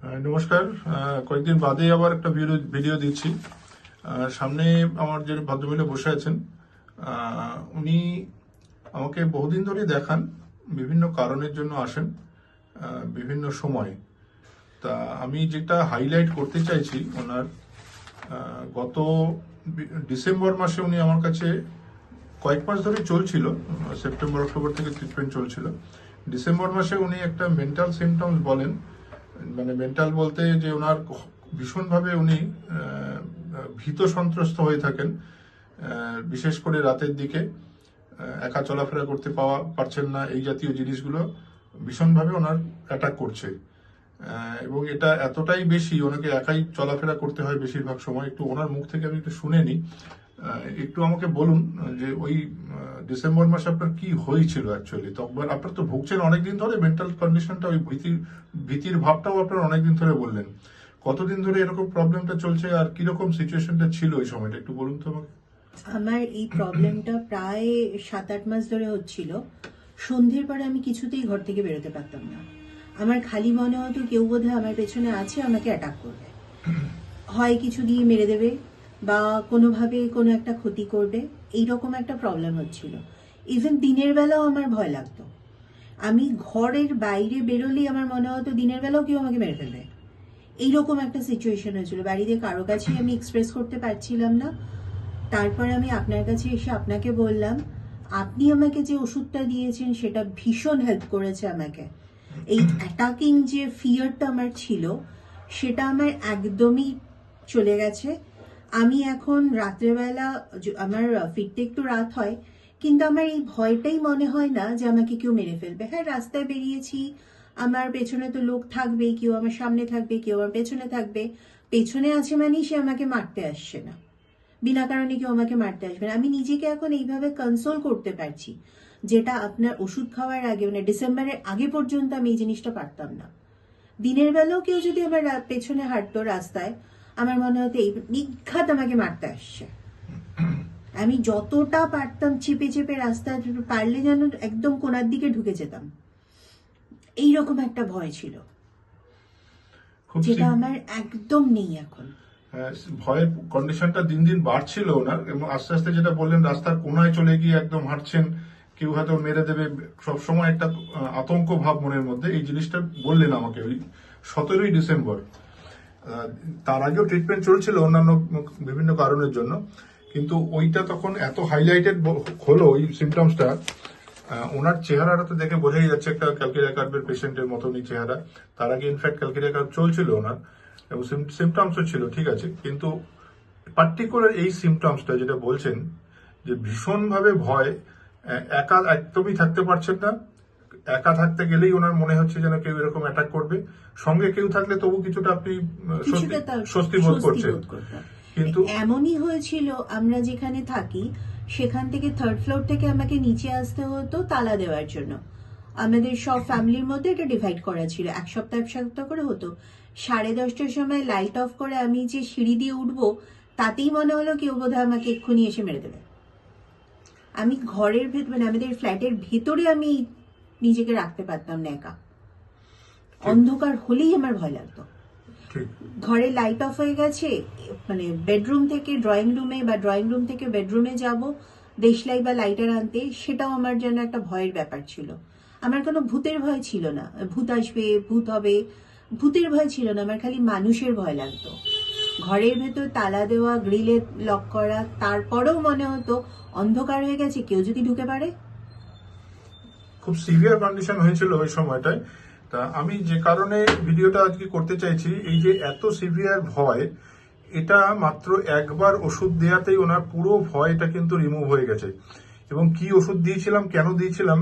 নমস্কার। কয়েকদিন বাদে আবার একটা ভিডিও দিচ্ছি। সামনে আমার যে ভদ্রমহিলা বসে আছেন, উনি আমাকে বহুদিন ধরে দেখান, বিভিন্ন কারণের জন্য আসেন বিভিন্ন সময়। তা আমি যেটা হাইলাইট করতে চাইছি, ওনার গত ডিসেম্বর মাসে উনি আমার কাছে কয়েক মাস ধরে চলছিল, সেপ্টেম্বর অক্টোবর থেকে ট্রিটমেন্ট চলছিল। ডিসেম্বর মাসে উনি একটা মেন্টাল সিমটমস বলেন, মানে মেন্টাল বলতে যে ওনার ভীষণভাবে উনি ভীত সন্ত্রস্ত হয়ে থাকেন, বিশেষ করে রাতের দিকে একা চলাফেরা করতে পারছেন না, এই জাতীয় জিনিসগুলো ভীষণভাবে ওনার অ্যাটাক করছে। এবং এটা এতটাই বেশি, ওনাকে একাই চলাফেরা করতে হয় বেশিরভাগ সময়। একটু ওনার মুখ থেকে আমি একটু শুনে নিই। একটু আমাকে বলুন যে ওই ডিসেম্বর মাসে আপনার কি হয়েছিল অ্যাকচুয়ালি। তখন আপনার তো ভুগছেন অনেকদিন ধরে, মেন্টাল কন্ডিশনটা, ওই ভীতির ভাবটাও আপনার অনেকদিন ধরে বললেন। কতদিন ধরে এরকম প্রবলেমটা চলছে আর কিরকম সিচুয়েশনটা ছিল ওই সময়টা, একটু বলুন তো আমাকে। আমার এই প্রবলেমটা প্রায় 7-8 মাস ধরে হচ্ছিল। সন্ধ্যের পরে আমি কিছুতেই ঘর থেকে বেরোতে পারতাম না। আমার খালি মনে হতো কেউ বোধহয় আমার পেছনে আছে, আমাকে অ্যাটাক করবে, হয় কিছু দিয়ে মেরে দেবে বা কোনোভাবে কোনো একটা ক্ষতি করবে। এইরকম একটা প্রবলেম হচ্ছিল। ইভেন দিনের বেলাও আমার ভয় লাগতো। আমি ঘরের বাইরে বেরোলেই আমার মনে হতো দিনের বেলাও কেউ আমাকে মেরে ফেলবে। এইরকম একটা সিচুয়েশন হয়েছিল। বাড়িতে কারো কাছেই আমি এক্সপ্রেস করতে পারছিলাম না। তারপর আমি আপনার কাছে এসে আপনাকে বললাম, আপনি আমাকে যে ওষুধটা দিয়েছেন সেটা ভীষণ হেল্প করেছে আমাকে। এই অ্যাটাকিং যে ফিয়ারটা আমার ছিল সেটা আমার একদমই চলে গেছে। আমি এখন রাত্রেবেলা আমার ফিরতে একটু রাত হয়, কিন্তু আমার এই ভয়টাই মনে হয় না যে আমাকে কেউ মেরে ফেলবে। হ্যাঁ, রাস্তায় বেরিয়েছি, আমার পেছনে তো লোক থাকবেই, কেউ আমার সামনে থাকবে, কেউ আমার পেছনে থাকবে। পেছনে আছে মানেই সে আমাকে মারতে আসছে না, বিনা কারণে কেউ আমাকে মারতে আসবে না। আমি নিজেকে এখন এইভাবে কনসোল করতে পারছি, যেটা আপনার ওষুধ খাওয়ার আগে, মানে ডিসেম্বরের আগে পর্যন্ত আমি এই জিনিসটা পারতাম না। দিনের বেলাও কেউ যদি আমার পেছনে হাঁটতো রাস্তায়, আমার মনে হতো এই নিঘাত আমাকে মারতে আসছে। আমি যতটা পারতাম চেপে চেপে রাস্তায় পারলে যেন একদম কোনার দিকে ঢুকে যেতাম। এইরকম একটা ভয় ছিল, যেটা আমার একদম নেই এখন। ভয়ের কন্ডিশনটা দিন দিন বাড়ছিল ওনার, এবং আস্তে আস্তে যেটা বললেন রাস্তার কোনায় চলে গিয়ে একদম হাঁটছেন, কেউ হয়তো মেরে দেবে, সবসময় একটা আতঙ্ক ভাব মনের মধ্যে। এই জিনিসটা বললেন আমাকে ওই 17ই ডিসেম্বর। তার আগেও ট্রিটমেন্ট চলছিল অন্যান্য বিভিন্ন কারণের জন্য, কিন্তু ওইটা তখন এত হাইলাইটেড হলো ওই সিমটমসটা। ওনার চেহারাটা তো দেখে বোঝাই যাচ্ছে একটা ক্যালকেরিয়া কার্ভের পেশেন্টের মতনই চেহারা। তার আগে ইনফ্যাক্ট ক্যালকেরিয়া কার্ভ চলছিল ওনার, এবং সিমটমসও ছিল, ঠিক আছে। কিন্তু পার্টিকুলার এই সিমটমসটা যেটা বলছেন, যে ভীষণভাবে ভয়, একা একদমই থাকতে পারছেন না, একা থাকতে গেলেই ওনার মনে হচ্ছে যেন কেউ এরকম অ্যাটাক করবে, সঙ্গে কেউ থাকলে তবু কিছুটা আপনি স্বস্তি বোধ করছেন। কিন্তু এমনই হয়েছিল, আমরা যেখানে থাকি সেখান থেকে 3rd ফ্লোর থেকে আমাকে নিচে আসতে হতো তালা দেওয়ার জন্য। আমাদের সব ফ্যামিলির মধ্যে এটা ডিভাইড করা ছিল, এক সপ্তাহ করে হতো। 10:30টার সময় লাইট অফ করে আমি যে সিঁড়ি দিয়ে উঠবো, তাতেই মনে হলো কেউ বোধহয় আমাকে এক্ষুনি এসে মেরে দেবে। আমি ঘরের ভেতর, মানে আমাদের ফ্ল্যাটের ভেতরে আমি নিজেকে রাখতে পারতাম না একা। অন্ধকার হলেই আমার ভয় লাগতো। ঘরে লাইট অফ হয়ে গেছে, মানে বেডরুম থেকে ড্রয়িং রুমে বা ড্রয়িং রুম থেকে বেডরুমে যাব দেশলাই বা লাইটার আনতে, সেটাও আমার যেন একটা ভয়ের ব্যাপার ছিল। আমার কোনো ভূতের ভয় ছিল না, ভূত আসবে, ভূত হবে, ভূতের ভয় ছিল না। আমার খালি মানুষের ভয় লাগতো। ঘরের ভেতর তালা দেওয়া, গ্রিলে লক করা, তারপরেও মনে হতো অন্ধকার হয়ে গেছে, কেউ যদি ঢুকে পারে। খুব সিভিয়ার কন্ডিশন হয়েছিল ওই সময়টায়। তা আমি যে কারণে ভিডিওটা আজকে করতে চাইছি, এই যে এত সিভিয়ার ভয়, এটা মাত্র একবার ওষুধ দেওয়াতেই ওনার পুরো ভয়টা কিন্তু রিমুভ হয়ে গেছে। এবং কি ওষুধ দিয়েছিলাম, কেন দিয়েছিলাম,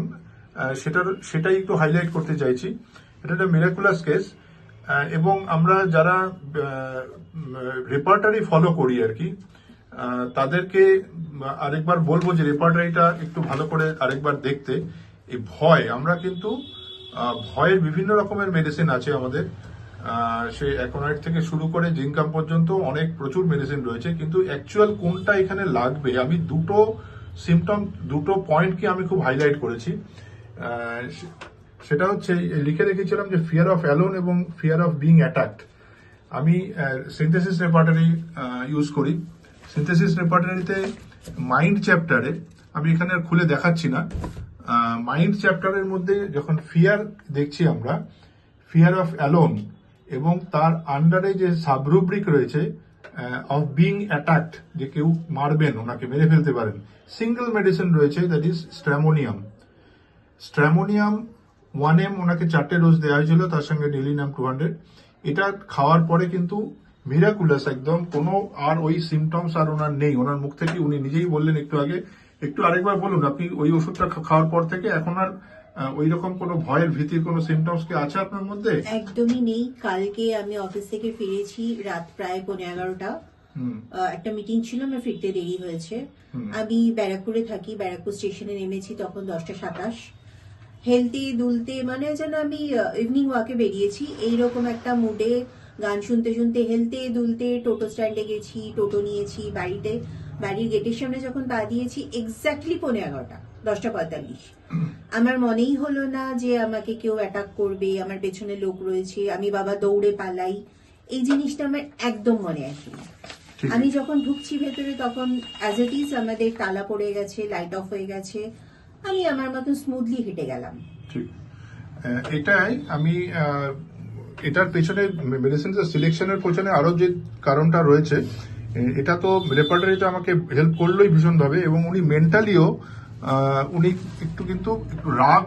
সেটাই একটু হাইলাইট করতে চাইছি। এটা একটা মিরাকুলাস কেস। এবং আমরা যারা রেপার্টারি ফলো করি আর কি, তাদেরকে আরেকবার বলবো যে রেপার্টারিটা একটু ভালো করে আরেকবার দেখতে। এই ভয়, আমরা কিন্তু ভয়ের বিভিন্ন রকমের মেডিসিন আছে আমাদের, সে অ্যাকোনাইট থেকে শুরু করে জিনকাম পর্যন্ত অনেক প্রচুর মেডিসিন রয়েছে। কিন্তু অ্যাকচুয়াল কোনটা এখানে লাগবে, আমি দুটো পয়েন্টকে আমি খুব হাইলাইট করেছি। সেটা হচ্ছে লিখে রেখেছিলাম যে ফিয়ার অফ অ্যালোন এবং ফিয়ার অফ বিং অ্যাটাকড। আমি সিনথেসিস রেপার্টরি ইউজ করি। সিনথেসিস রেপার্টরিতে মাইন্ড চ্যাপ্টারে, আমি এখানে আর খুলে দেখাচ্ছি না, মাইন্ড চ্যাপ্টারের মধ্যে যখন ফিয়ার দেখছি আমরা, ফিয়ার অফ অ্যালোন এবং তার আন্ডারে যে সাবরুব্রিক রয়েছে অফ বিং অ্যাটাকড, যে কেউ মারবেন, ওনাকে মেরে ফেলতে পারেন, সিঙ্গেল মেডিসিন রয়েছে, দ্যাট ইজ স্ট্র্যামোনিয়াম। স্ট্র্যামোনিয়াম 1M ওনাকে 4টে ডোজ দেওয়া হয়েছিল, তার সঙ্গে নিলিনাম 200। এটা খাওয়ার পরে কিন্তু মিরাকুলাস একদম, কোনো আর ওই সিমটমস আর ওনার নেই। ওনার মুখ থেকে উনি নিজেই বললেন একটু আগে। একটু আরেকবার বলুন, আপনি ওই ওষুধটা খাওয়ার পর থেকে এখন আর ওই রকম কোনো ভয়ের ভীতির কোনো সিমটমস কি আছে আপনার মধ্যে? একদমই নেই। কালকে আমি অফিস থেকে ফিরেছি রাত প্রায় 11:15। একটা মিটিং ছিল, আমার ফিরতে দেরি হয়েছে। আমি ব্যারাকপুরে থাকি, ব্যারাকপুর স্টেশনে নেমেছি তখন 10:27। হেলতে দুলতে মানে যেন আমি ইভিনিং ওয়াকে বেরিয়েছি এইরকম একটা মুডে, গান শুনতে শুনতে হেলতে দুলতে টোটো স্ট্যান্ডে গেছি, টোটো নিয়েছি, বাড়ির গেটের সামনে যখন পা দিয়েছি এক্স্যাক্টলি 11:15, 10:45। আমার মনেই হলো না যে আমাকে কেউ অ্যাটাক করবে, আমার পেছনে লোক রয়েছে, আমি বাবা দৌড়ে পালাই, এই জিনিসটা আমার একদম মনে আসেনি। আমি যখন ঢুকছি ভেতরে তখন অ্যাজ ইট ইজ আমাদের তালা পড়ে গেছে, লাইট অফ হয়ে গেছে, আমি আমার মতো স্মুথলি হেঁটে গেলাম। ঠিক এটাই আমি এটার পেছনে মেডিসিন সিলেকশনের পেছনে আরো যে কারণটা রয়েছে, এটা তো রেপার্টারিতে আমাকে হেল্প করলোই ভীষণভাবে, এবং উনি মেন্টালিও উনি কিন্তু একটু রাগ,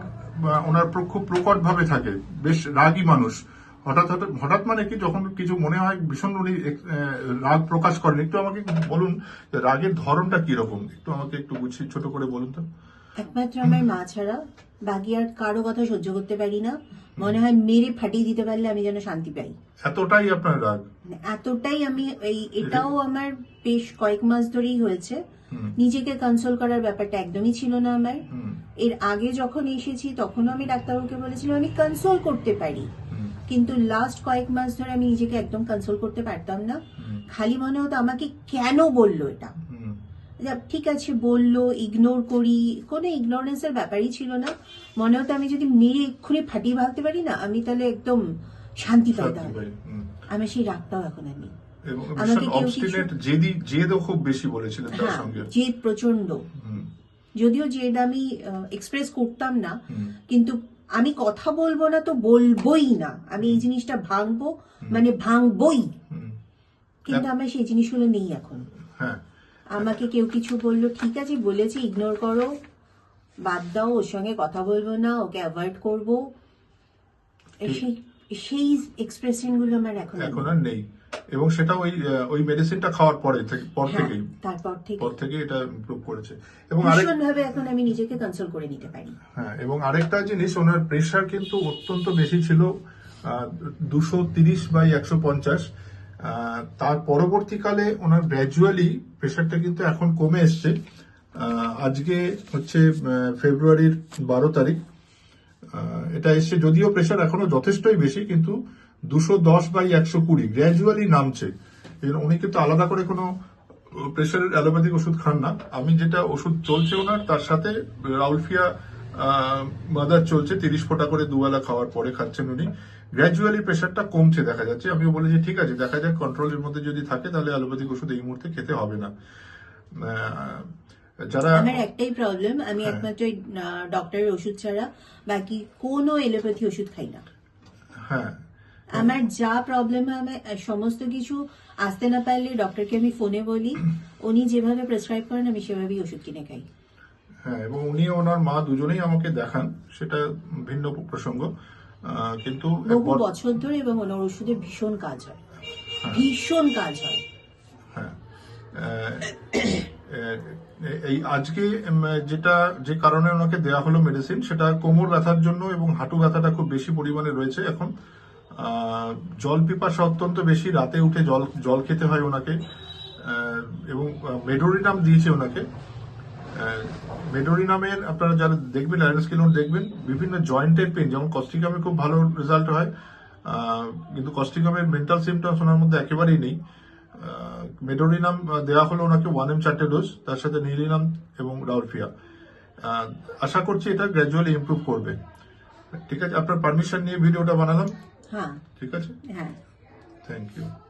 ওনার খুব প্রকট ভাবে থাকে, বেশ রাগী মানুষ। হঠাৎ মানে কি, যখন কিছু মনে হয় ভীষণ উনি রাগ প্রকাশ করেন। একটু আমাকে বলুন রাগের ধরনটা কিরকম, একটু আমাকে একটু গুছিয়ে ছোট করে বলুন তো। একমাত্র আমার মা ছাড়া বাকি আর কারো কথা সহ্য করতে পারি না। মনে হয় মেরে ফাটিয়ে দিতে পারলে আমি যেন শান্তি পাই, এতটাই আপনার রাগ? এতটাই আমি এটাও আমার বেশ কয়েক মাস ধরেই হয়েছে। নিজেকে কনসোল করার ব্যাপারটা একদমই ছিল না আমার। এর আগে যখন এসেছি তখনও আমি ডাক্তারবাবুকে বলেছিলাম আমি কনসোল করতে পারি, কিন্তু লাস্ট কয়েক মাস ধরে আমি নিজেকে একদম কনসোল করতে পারতাম না। খালি মনে হতো আমাকে কেন বললো এটা, ঠিক আছে বললো, ইগনোর করি, কোনো ইগনোরেন্সের ব্যাপারই ছিল না। মনে হতো আমি যদি মেরে এক্ষুনি ফাটিয়ে ভাবতে পারি না, আমি তাহলে একদম শান্তি পাইতাম। আমি সেই রাগটাও এখন আর নেই। আমাকে কেউ জেদও খুব বেশি বলেছিলেন তার সঙ্গে। জেদ প্রচন্ড, যদিও জেদ আমি এক্সপ্রেস করতাম না, কিন্তু আমি কথা বলবো না তো বলবোই না, আমি এই জিনিসটা ভাঙবো মানে ভাঙবই, কিন্তু আমার সেই জিনিসগুলো নেই এখন। আমাকে কেউ কিছু বললো, ঠিক আছে বলেছি, ইগনোর করো, বাদ দাও, ওর সঙ্গে কথা বলবো না, ওকে অ্যাভয়েড করবো, সেই এক্সপ্রেশন গুলো আমার এখন আর নেই। এবং সেটা ওই মেডিসিনটা খাওয়ার তারপর থেকে এটা ইমপ্রুভ করেছে। এবং ভীষণভাবে এখন আমি নিজেকে কন্ট্রোল করে নিতে পারি। হ্যাঁ, এবং আরেকটা জিনিস, ওনার প্রেশার কিন্তু অত্যন্ত বেশি ছিল, 230/150। তার পরবর্তীকালে ওনার গ্র্যাজুয়ালি প্রেশারটা কিন্তু এখন কমে এসছে। আজকে হচ্ছে ফেব্রুয়ারির 12 তারিখ এটা এসছে, যদিও প্রেশার এখনো যথেষ্টই বেশি, কিন্তু 210/120 গ্র্যাজুয়ালি নামছে। উনি কিন্তু আলাদা করে কোনো প্রেশারের অ্যালোপ্যাথিক ওষুধ খান না। আমি যেটা ওষুধ চলছে ওনার, তার সাথে রাউলফিয়া মাদার চলছে, 30 ফোঁটা করে দুবেলা খাওয়ার পরে খাচ্ছেন উনি। গ্র্যাজুয়ালি প্রেশারটা কমছে দেখা যাচ্ছে। আমিও বলি যে ঠিক আছে, দেখা যাক, কন্ট্রোলের মধ্যে যদি থাকে তাহলে অ্যালোপ্যাথিক ওষুধ এই মুহূর্তে খেতে হবে না। যারা, আমার একটাই প্রবলেম, আমি একমাত্র ডক্টরের ওষুধ ছাড়া বাকি কোনো এলোপ্যাথি ওষুধ খাই না। হ্যাঁ, আমার যা প্রবলেম হয়, আমি সমস্ত কিছু আসতে না পারলে ডক্টরকে আমি ফোনে বলি, উনি যেভাবে প্রেসক্রাইব করেন আমি সেভাবেই ওষুধ কিনে খাই। হ্যাঁ, এবং উনি ওনার মা দুজনেই আমাকে দেখান, সেটা ভিন্ন প্রসঙ্গ, কিন্তু বহু বছর ধরে, এবং ওনার ওষুধে ভীষণ কাজ হয়, ভীষণ কাজ হয়। হ্যাঁ, এই আজকে যে কারণে ওনাকে দেওয়া হলো মেডিসিন, সেটা কোমর ব্যথার জন্য, এবং হাঁটু ব্যথাটা খুব বেশি পরিমাণে রয়েছে এখন। জল পিপাসা অত্যন্ত বেশি, রাতে উঠে জল খেতে হয় ওনাকে, এবং মেডোরিনাম দিয়েছে ওনাকে। মেডোরিনামের আপনারা যারা দেখবেন, লাইনোস্কিনোন দেখবেন, বিভিন্ন জয়েন্টের পেন, যেমন কস্টিকামে খুব ভালো রেজাল্ট হয়, কিন্তু কস্টিকামের মেন্টাল সিমটমস ওনার মধ্যে একেবারেই নেই। মেডোরিনাম দেওয়া হলো ওনাকে 1M 4টে ডোজ, তার সাথে নিলিনাম এবং রাউলফিয়া। আশা করছি এটা গ্র্যাজুয়ালি ইমপ্রুভ করবে। ঠিক আছে, আপনার পারমিশন নিয়ে ভিডিওটা বানালাম। হ্যাঁ ঠিক আছে, হ্যাঁ। Thank you.